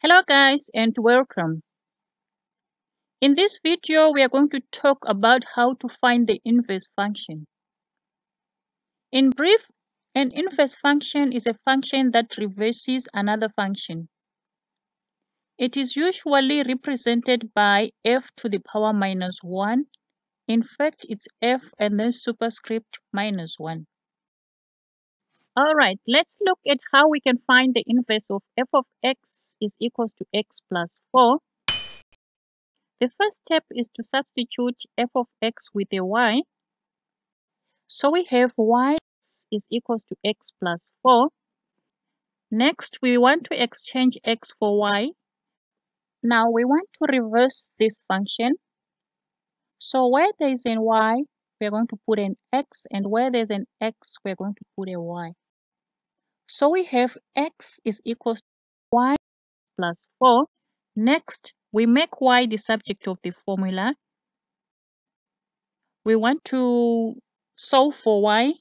Hello guys and welcome. In this video we are going to talk about how to find the inverse function. In brief, an inverse function is a function that reverses another function. It is usually represented by f to the power minus 1. In fact, it's f and then superscript minus 1. Alright, let's look at how we can find the inverse of f of x is equals to x plus 4. The first step is to substitute f of x with a y. So we have y is equals to x plus 4. Next, we want to exchange x for y. Now we want to reverse this function. So where there is an y, we're going to put an x, and where there's an x, we're going to put a y. So we have x is equals to y plus 4. Next, we make y the subject of the formula. We want to solve for y.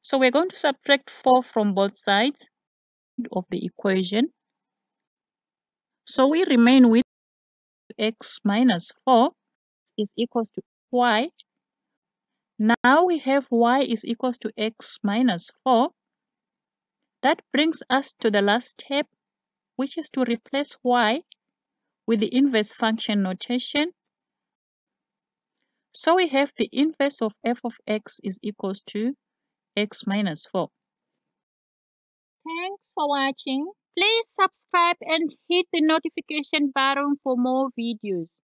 So we're going to subtract 4 from both sides of the equation. So we remain with x minus 4 is equals to y. Now we have y is equals to x minus 4. That brings us to the last step, which is to replace y with the inverse function notation. So we have the inverse of f of x is equals to x minus 4. Thanks for watching. Please subscribe and hit the notification button for more videos.